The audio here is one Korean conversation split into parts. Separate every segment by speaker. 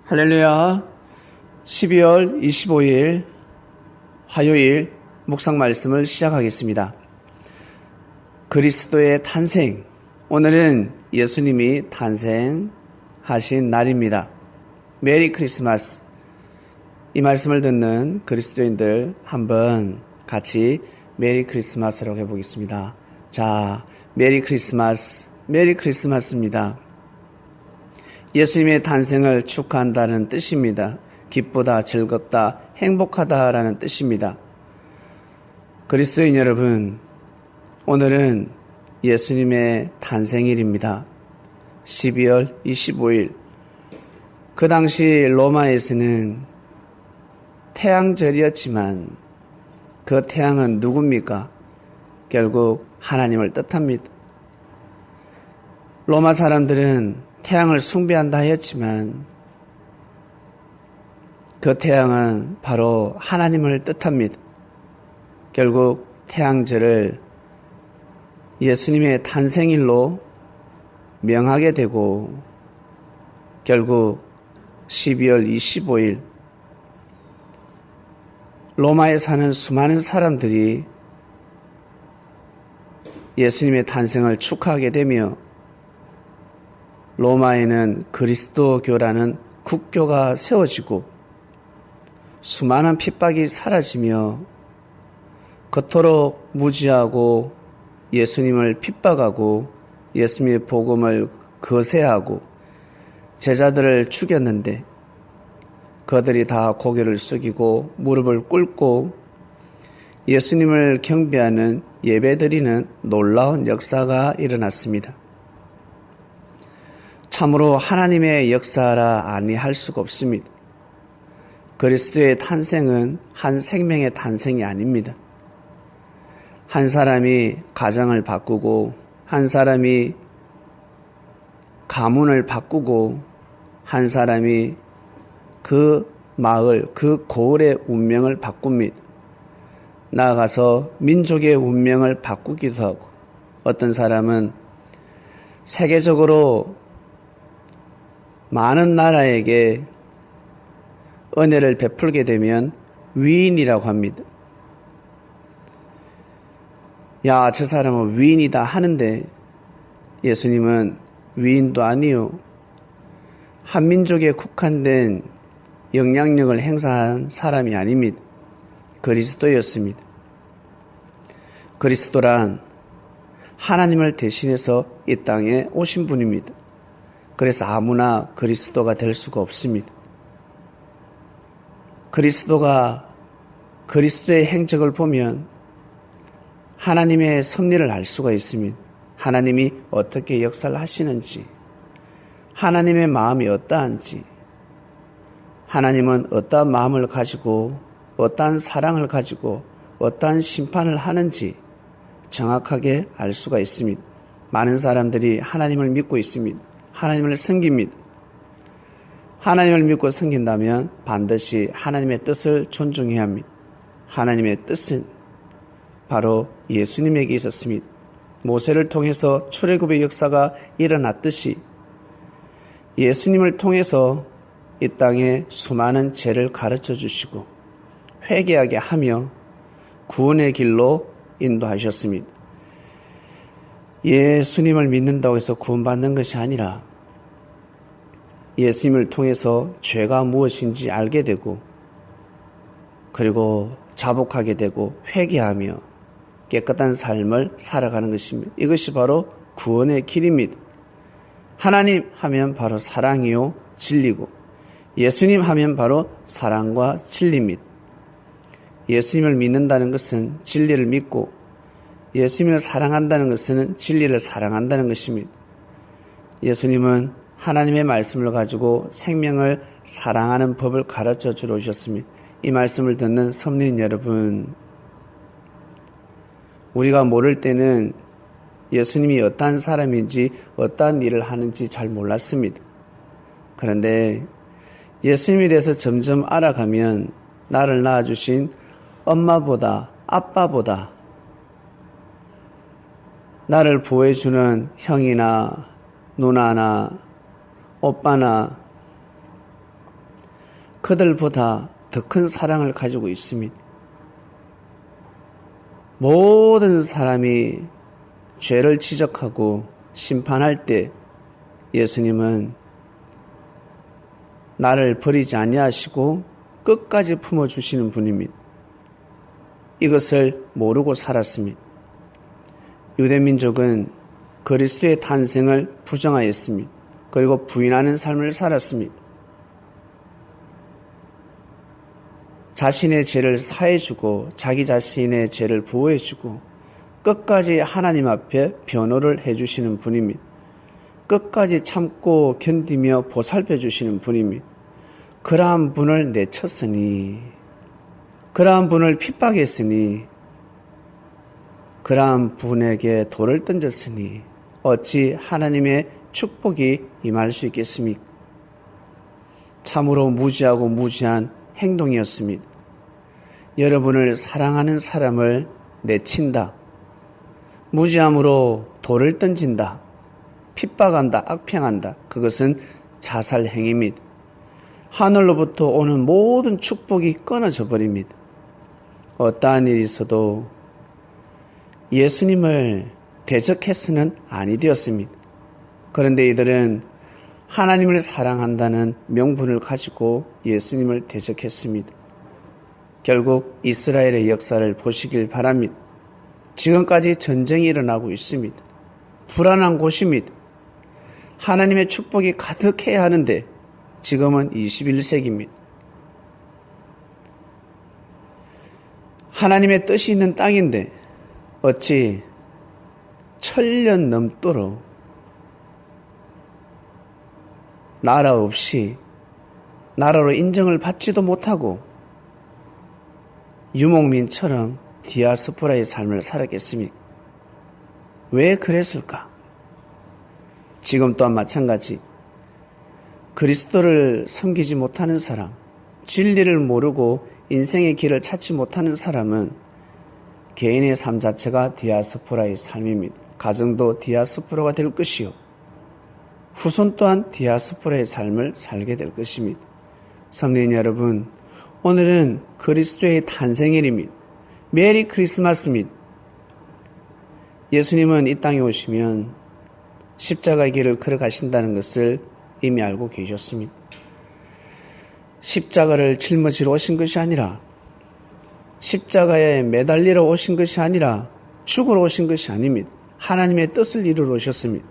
Speaker 1: 할렐루야. 12월 25일 화요일 묵상 말씀을 시작하겠습니다. 그리스도의 탄생. 오늘은 예수님이 탄생하신 날입니다. 메리 크리스마스. 이 말씀을 듣는 그리스도인들 한번 같이 메리 크리스마스라고 해보겠습니다. 자, 메리 크리스마스, 메리 크리스마스입니다. 예수님의 탄생을 축하한다는 뜻입니다. 기쁘다, 즐겁다, 행복하다라는 뜻입니다. 그리스도인 여러분, 오늘은 예수님의 탄생일입니다. 12월 25일. 그 당시 로마에서는 태양절이었지만 그 태양은 누굽니까? 결국 하나님을 뜻합니다. 로마 사람들은 태양을 숭배한다 하였지만 그 태양은 바로 하나님을 뜻합니다. 결국 태양절을 예수님의 탄생일로 명하게 되고 결국 12월 25일 로마에 사는 수많은 사람들이 예수님의 탄생을 축하하게 되며 로마에는 그리스도교라는 국교가 세워지고 수많은 핍박이 사라지며 그토록 무지하고 예수님을 핍박하고 예수님의 복음을 거세하고 제자들을 죽였는데 그들이 다 고개를 숙이고 무릎을 꿇고 예수님을 경배하는 예배드리는 놀라운 역사가 일어났습니다. 참으로 하나님의 역사라 아니할 수가 없습니다. 그리스도의 탄생은 한 생명의 탄생이 아닙니다. 한 사람이 가정을 바꾸고 한 사람이 가문을 바꾸고 한 사람이 그 마을, 그 고을의 운명을 바꿉니다. 나아가서 민족의 운명을 바꾸기도 하고 어떤 사람은 세계적으로 많은 나라에게 은혜를 베풀게 되면 위인이라고 합니다. 야, 저 사람은 위인이다 하는데 예수님은 위인도 아니요. 한민족에 국한된 영향력을 행사한 사람이 아닙니다. 그리스도였습니다. 그리스도란 하나님을 대신해서 이 땅에 오신 분입니다. 그래서 아무나 그리스도가 될 수가 없습니다. 그리스도의 행적을 보면 하나님의 섭리를 알 수가 있습니다. 하나님이 어떻게 역사를 하시는지, 하나님의 마음이 어떠한지, 하나님은 어떠한 마음을 가지고 어떠한 사랑을 가지고 어떠한 심판을 하는지 정확하게 알 수가 있습니다. 많은 사람들이 하나님을 믿고 있습니다. 하나님을 섬깁니다. 하나님을 믿고 섬긴다면 반드시 하나님의 뜻을 존중해야 합니다. 하나님의 뜻은 바로 예수님에게 있었습니다. 모세를 통해서 출애굽의 역사가 일어났듯이 예수님을 통해서 이 땅에 수많은 죄를 가르쳐 주시고 회개하게 하며 구원의 길로 인도하셨습니다. 예수님을 믿는다고 해서 구원받는 것이 아니라 예수님을 통해서 죄가 무엇인지 알게 되고 그리고 자복하게 되고 회개하며 깨끗한 삶을 살아가는 것입니다. 이것이 바로 구원의 길입니다. 하나님 하면 바로 사랑이요 진리고 예수님 하면 바로 사랑과 진리입니다. 예수님을 믿는다는 것은 진리를 믿고 예수님을 사랑한다는 것은 진리를 사랑한다는 것입니다. 예수님은 하나님의 말씀을 가지고 생명을 사랑하는 법을 가르쳐 주러 오셨습니다. 이 말씀을 듣는 성도인 여러분, 우리가 모를 때는 예수님이 어떠한 사람인지 어떠한 일을 하는지 잘 몰랐습니다. 그런데 예수님에 대해서 점점 알아가면 나를 낳아주신 엄마보다 아빠보다 나를 보호해주는 형이나 누나나 오빠나 그들보다 더 큰 사랑을 가지고 있습니다. 모든 사람이 죄를 지적하고 심판할 때 예수님은 나를 버리지 아니하시고 끝까지 품어주시는 분입니다. 이것을 모르고 살았습니다. 유대민족은 그리스도의 탄생을 부정하였습니다. 그리고 부인하는 삶을 살았습니다. 자신의 죄를 사해주고 자기 자신의 죄를 보호해주고 끝까지 하나님 앞에 변호를 해주시는 분입니다. 끝까지 참고 견디며 보살펴 주시는 분입니다. 그러한 분을 내쳤으니, 그러한 분을 핍박했으니, 그러한 분에게 돌을 던졌으니 어찌 하나님의 축복이 임할 수 있겠습니까? 참으로 무지하고 무지한 행동이었습니다. 여러분을 사랑하는 사람을 내친다, 무지함으로 돌을 던진다, 핍박한다, 악평한다. 그것은 자살 행위입니다. 하늘로부터 오는 모든 축복이 끊어져 버립니다. 어떠한 일이 있어도 예수님을 대적해서는 아니 되었습니다. 그런데 이들은 하나님을 사랑한다는 명분을 가지고 예수님을 대적했습니다. 결국 이스라엘의 역사를 보시길 바랍니다. 지금까지 전쟁이 일어나고 있습니다. 불안한 곳입니다. 하나님의 축복이 가득해야 하는데 지금은 21세기입니다. 하나님의 뜻이 있는 땅인데 어찌 1000년 넘도록 나라 없이 나라로 인정을 받지도 못하고 유목민처럼 디아스포라의 삶을 살았겠습니까? 왜 그랬을까? 지금 또한 마찬가지 그리스도를 섬기지 못하는 사람, 진리를 모르고 인생의 길을 찾지 못하는 사람은 개인의 삶 자체가 디아스포라의 삶입니다. 가정도 디아스포라가 될 것이요, 후손 또한 디아스포라의 삶을 살게 될 것입니다. 성도님 여러분, 오늘은 그리스도의 탄생일입니다. 메리 크리스마스입니다. 예수님은 이 땅에 오시면 십자가의 길을 걸어가신다는 것을 이미 알고 계셨습니다. 십자가를 짊어지러 오신 것이 아니라, 십자가에 매달리러 오신 것이 아니라 죽으러 오신 것이 아닙니다. 하나님의 뜻을 이루러 오셨습니다.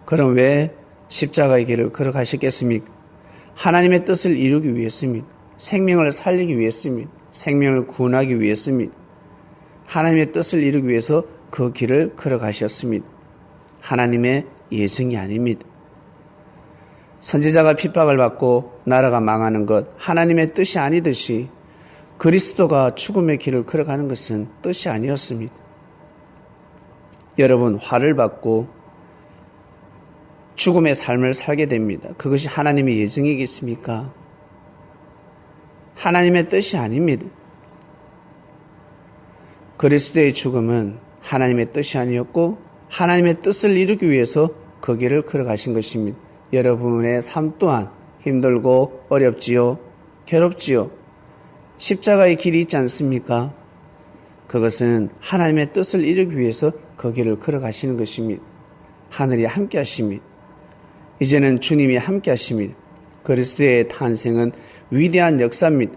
Speaker 1: 그럼 왜 십자가의 길을 걸어가셨겠습니까? 하나님의 뜻을 이루기 위해서입니다. 생명을 살리기 위해서입니다. 생명을 구원하기 위해서입니다. 하나님의 뜻을 이루기 위해서 그 길을 걸어가셨습니다. 하나님의 예정이 아닙니다. 선지자가 핍박을 받고 나라가 망하는 것, 하나님의 뜻이 아니듯이 그리스도가 죽음의 길을 걸어가는 것은 뜻이 아니었습니다. 여러분, 화를 받고 죽음의 삶을 살게 됩니다. 그것이 하나님의 예정이겠습니까? 하나님의 뜻이 아닙니다. 그리스도의 죽음은 하나님의 뜻이 아니었고 하나님의 뜻을 이루기 위해서 그 길을 걸어가신 것입니다. 여러분의 삶 또한 힘들고 어렵지요, 괴롭지요. 십자가의 길이 있지 않습니까? 그것은 하나님의 뜻을 이루기 위해서 그 길을 걸어가시는 것입니다. 하늘이 함께 하십니다. 이제는 주님이 함께 하십니다. 그리스도의 탄생은 위대한 역사입니다.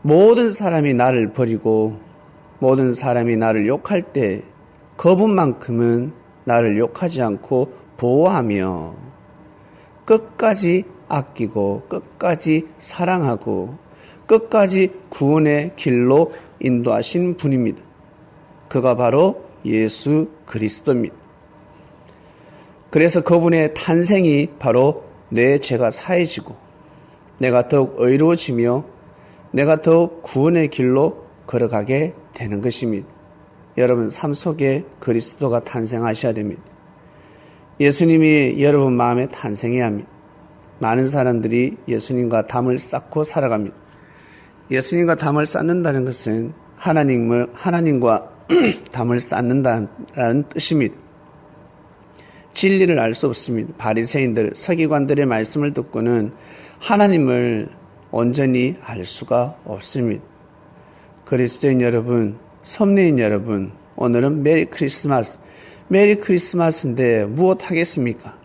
Speaker 1: 모든 사람이 나를 버리고 모든 사람이 나를 욕할 때 그분만큼은 나를 욕하지 않고 보호하며 끝까지 아끼고 끝까지 사랑하고 끝까지 구원의 길로 인도하신 분입니다. 그가 바로 예수 그리스도입니다. 그래서 그분의 탄생이 바로 내 죄가 사해지고 내가 더욱 의로워지며 내가 더욱 구원의 길로 걸어가게 되는 것입니다. 여러분 삶 속에 그리스도가 탄생하셔야 됩니다. 예수님이 여러분 마음에 탄생해야 합니다. 많은 사람들이 예수님과 담을 쌓고 살아갑니다. 예수님과 담을 쌓는다는 것은 하나님과 담을 쌓는다는 뜻입니다. 진리를 알 수 없습니다. 바리새인들, 서기관들의 말씀을 듣고는 하나님을 온전히 알 수가 없습니다. 그리스도인 여러분, 섭리인 여러분, 오늘은 메리 크리스마스. 메리 크리스마스인데 무엇 하겠습니까?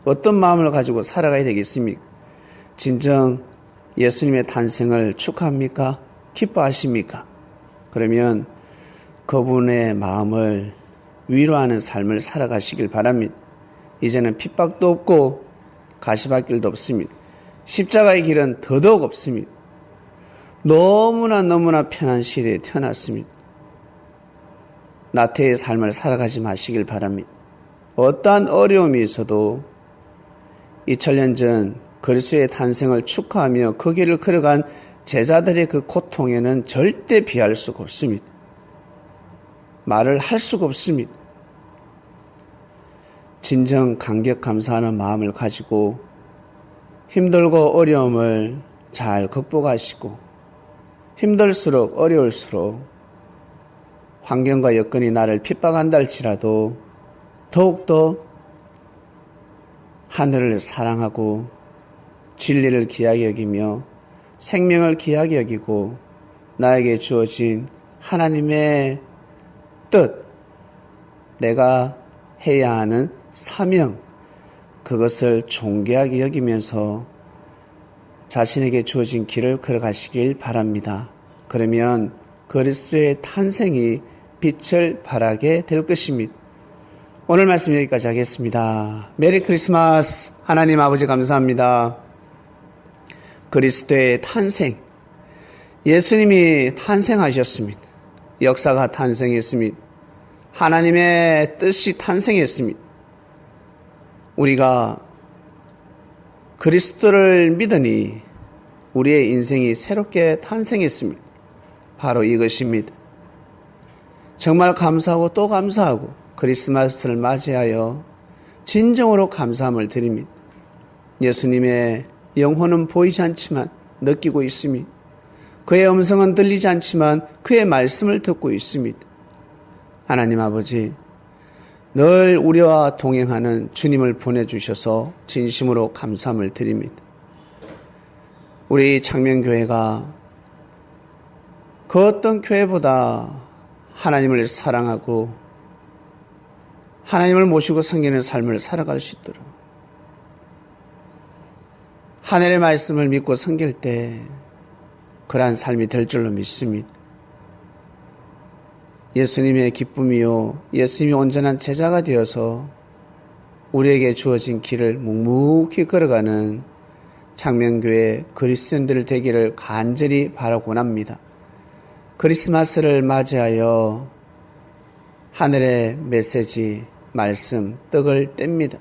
Speaker 1: 어떤 마음을 가지고 살아가야 되겠습니까? 진정 예수님의 탄생을 축하합니까? 기뻐하십니까? 그러면 그분의 마음을 위로하는 삶을 살아가시길 바랍니다. 이제는 핍박도 없고 가시밭길도 없습니다. 십자가의 길은 더더욱 없습니다. 너무나 편한 시대에 태어났습니다. 나태의 삶을 살아가지 마시길 바랍니다. 어떠한 어려움이 있어도 2000년 전 그리스도의 탄생을 축하하며 그 길을 걸어간 제자들의 그 고통에는 절대 비할 수가 없습니다. 말을 할 수가 없습니다. 진정 감격 감사하는 마음을 가지고 힘들고 어려움을 잘 극복하시고 힘들수록 어려울수록 환경과 여건이 나를 핍박한다 할지라도 더욱더 하늘을 사랑하고 진리를 귀하게 여기며 생명을 귀하게 여기고 나에게 주어진 하나님의 뜻, 내가 해야 하는 사명, 그것을 존귀하게 여기면서 자신에게 주어진 길을 걸어가시길 바랍니다. 그러면 그리스도의 탄생이 빛을 발하게 될 것입니다. 오늘 말씀 여기까지 하겠습니다. 메리 크리스마스. 하나님 아버지 감사합니다. 그리스도의 탄생, 예수님이 탄생하셨습니다. 역사가 탄생했습니다. 하나님의 뜻이 탄생했습니다. 우리가 그리스도를 믿으니 우리의 인생이 새롭게 탄생했습니다. 바로 이것입니다. 정말 감사하고 또 감사하고 크리스마스를 맞이하여 진정으로 감사함을 드립니다. 예수님의 영혼은 보이지 않지만 느끼고 있습니다. 그의 음성은 들리지 않지만 그의 말씀을 듣고 있습니다. 하나님 아버지, 늘 우리와 동행하는 주님을 보내주셔서 진심으로 감사함을 드립니다. 우리 창명교회가 그 어떤 교회보다 하나님을 사랑하고 하나님을 모시고 섬기는 삶을 살아갈 수 있도록 하늘의 말씀을 믿고 섬길 때 그러한 삶이 될 줄로 믿습니다. 예수님의 기쁨이요, 예수님이 온전한 제자가 되어서 우리에게 주어진 길을 묵묵히 걸어가는 창명교회 그리스도인들 되기를 간절히 바라곤 합니다. 크리스마스를 맞이하여 하늘의 메시지, 말씀, 떡을 뗍니다.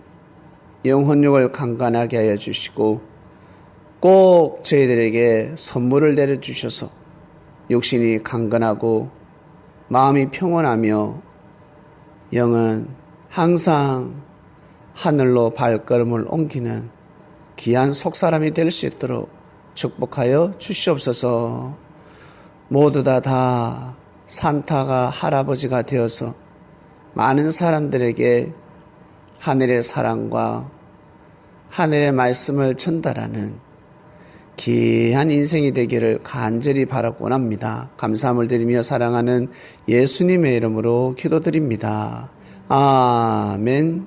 Speaker 1: 영혼육을 강건하게 하여 주시고 꼭 저희들에게 선물을 내려주셔서 육신이 강건하고 마음이 평온하며 영은 항상 하늘로 발걸음을 옮기는 귀한 속사람이 될 수 있도록 축복하여 주시옵소서. 모두 다 산타가 할아버지가 되어서 많은 사람들에게 하늘의 사랑과 하늘의 말씀을 전달하는 귀한 인생이 되기를 간절히 바라곤 합니다. 감사함을 드리며 사랑하는 예수님의 이름으로 기도드립니다. 아멘.